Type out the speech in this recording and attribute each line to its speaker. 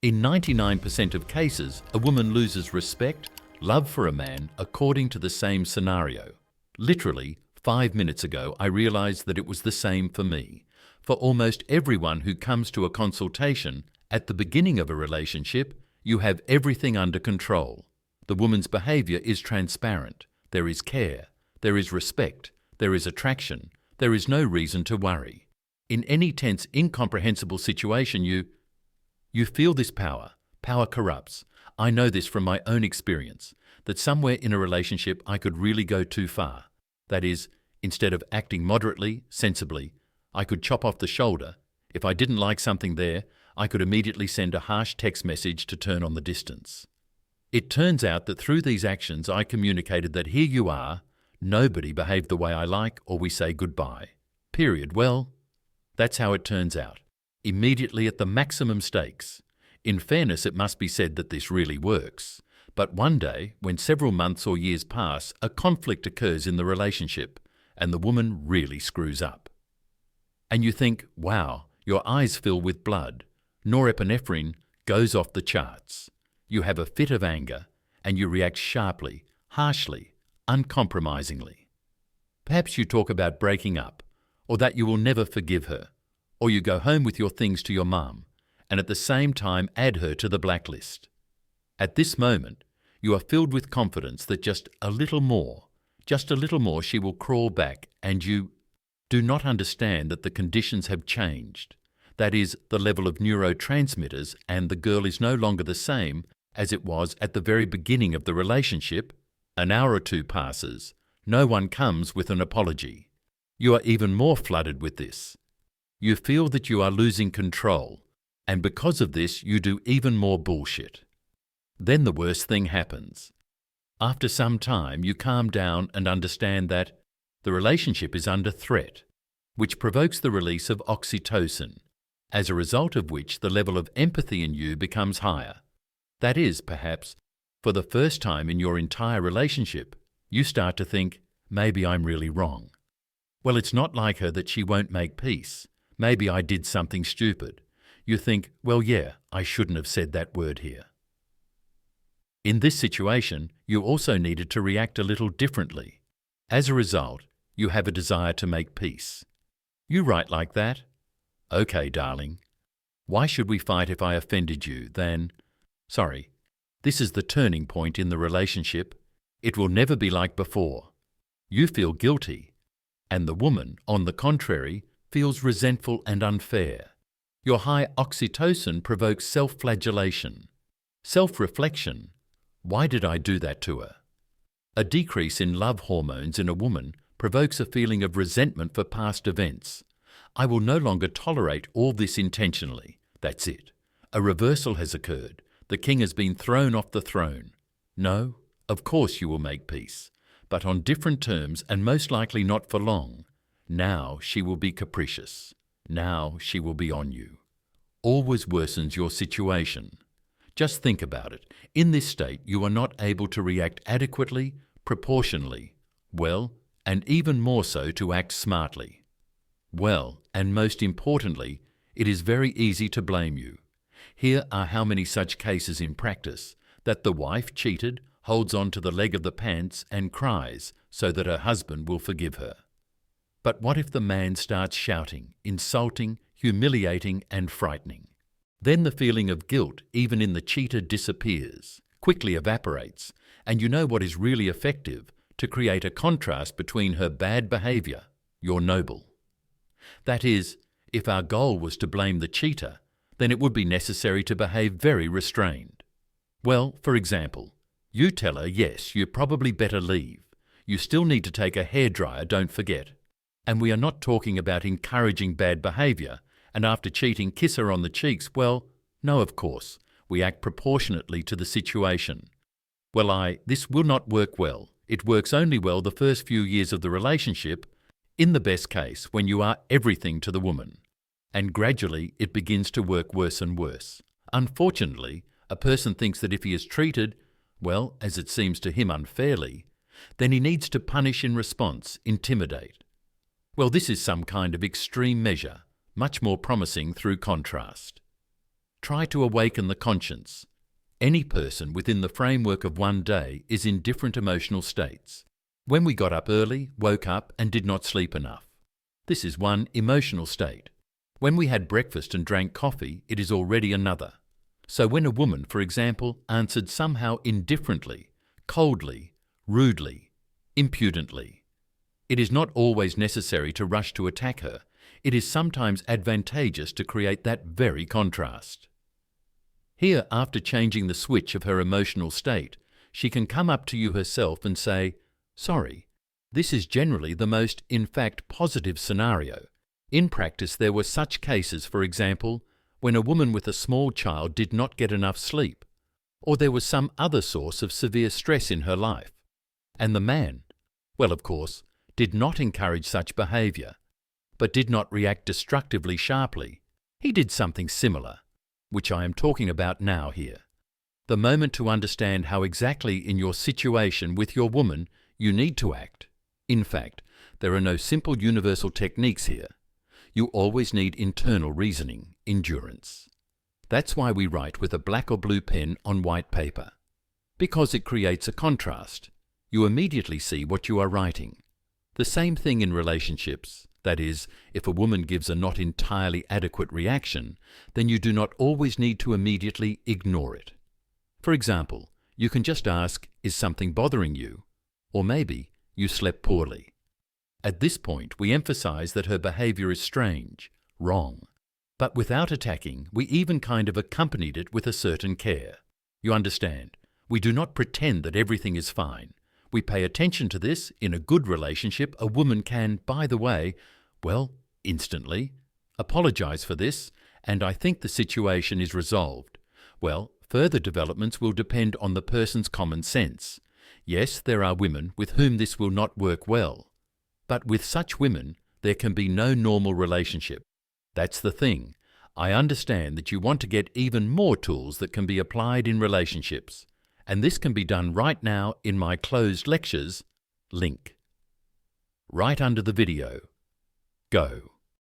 Speaker 1: In 99% of cases, a woman loses respect, love for a man according to the same scenario. Literally, 5 minutes ago, I realized that it was the same for me. For almost everyone who comes to a consultation, at the beginning of a relationship, you have everything under control. The woman's behavior is transparent. There is care. There is respect. There is attraction. There is no reason to worry. In any tense, incomprehensible situation, you feel this power. Power corrupts. I know this from my own experience, that somewhere in a relationship I could really go too far. That is, instead of acting moderately, sensibly, I could chop off the shoulder. If I didn't like something there, I could immediately send a harsh text message to turn on the distance. It turns out that through these actions I communicated that here you are, nobody behaved the way I like, or we say goodbye. Period. Well, that's how it turns out. Immediately at the maximum stakes. In fairness, it must be said that this really works. But one day, when several months or years pass, a conflict occurs in the relationship, and the woman really screws up. And you think, wow, your eyes fill with blood. Norepinephrine goes off the charts. You have a fit of anger, and you react sharply, harshly, uncompromisingly. Perhaps you talk about breaking up, or that you will never forgive her, or you go home with your things to your mum, and at the same time add her to the blacklist. At this moment, you are filled with confidence that just a little more she will crawl back, and you do not understand that the conditions have changed. That is, the level of neurotransmitters, and the girl is no longer the same as it was at the very beginning of the relationship. An hour or two passes. No one comes with an apology. You are even more flooded with this. You feel that you are losing control, and because of this you do even more bullshit. Then the worst thing happens. After some time you calm down and understand that the relationship is under threat, which provokes the release of oxytocin, as a result of which the level of empathy in you becomes higher. That is, perhaps, for the first time in your entire relationship, you start to think, maybe I'm really wrong. Well, it's not like her that she won't make peace. Maybe I did something stupid. You think, well, yeah, I shouldn't have said that word here. In this situation, you also needed to react a little differently. As a result, you have a desire to make peace. You write like that? Okay, darling. Why should we fight if I offended you? Sorry, this is the turning point in the relationship. It will never be like before. You feel guilty, and the woman, on the contrary, feels resentful and unfair. Your high oxytocin provokes self-flagellation, self-reflection. Why did I do that to her? A decrease in love hormones in a woman provokes a feeling of resentment for past events. I will no longer tolerate all this intentionally. That's it. A reversal has occurred. The king has been thrown off the throne. No, of course you will make peace, but on different terms and most likely not for long. Now she will be capricious. Now she will be on you. Always worsens your situation. Just think about it. In this state, you are not able to react adequately, proportionally, well, and even more so to act smartly. Well, and most importantly, it is very easy to blame you. Here are how many such cases in practice, that the wife cheated, holds on to the leg of the pants and cries so that her husband will forgive her. But what if the man starts shouting, insulting, humiliating and frightening? Then the feeling of guilt, even in the cheater, disappears, quickly evaporates, and you know what is really effective to create a contrast between her bad behaviour, your noble. That is, if our goal was to blame the cheater, then it would be necessary to behave very restrained. Well, for example, you tell her, yes, you probably better leave. You still need to take a hairdryer, don't forget. And we are not talking about encouraging bad behaviour, and after cheating kiss her on the cheeks. Well, no, of course, we act proportionately to the situation. Well, this will not work well. It works only well the first few years of the relationship, in the best case, when you are everything to the woman. And gradually it begins to work worse and worse. Unfortunately, a person thinks that if he is treated, well, as it seems to him unfairly, then he needs to punish in response, intimidate. Well, this is some kind of extreme measure, much more promising through contrast. try to awaken the conscience. Any person within the framework of one day is in different emotional states. When we got up early, woke up and did not sleep enough. This is one emotional state. When we had breakfast and drank coffee, it is already another. So when a woman, for example, answered somehow indifferently, coldly, rudely, impudently, it is not always necessary to rush to attack her. It is sometimes advantageous to create that very contrast. Here, after changing the switch of her emotional state, she can come up to you herself and say, "Sorry." This is generally the most, in fact, positive scenario. In practice, there were such cases, for example, when a woman with a small child did not get enough sleep, or there was some other source of severe stress in her life. And the man, well, of course, did not encourage such behaviour, but did not react destructively sharply. He did something similar, which I am talking about now here. The moment to understand how exactly in your situation with your woman you need to act. In fact, there are no simple universal techniques here. You always need internal reasoning, endurance. That's why we write with a black or blue pen on white paper. Because it creates a contrast. You immediately see what you are writing. The same thing in relationships. That is, if a woman gives a not entirely adequate reaction, then you do not always need to immediately ignore it. For example, you can just ask, "Is something bothering you?" Or maybe, "You slept poorly." At this point, we emphasize that her behavior is strange, wrong. But without attacking, we even kind of accompanied it with a certain care. You understand? We do not pretend that everything is fine. We pay attention to this. In a good relationship, a woman can, by the way, well, instantly, apologize for this, and I think the situation is resolved. Well, further developments will depend on the person's common sense. Yes, there are women with whom this will not work well. But with such women, there can be no normal relationship. That's the thing. I understand that you want to get even more tools that can be applied in relationships. And this can be done right now in my closed lectures link. Right under the video. Go.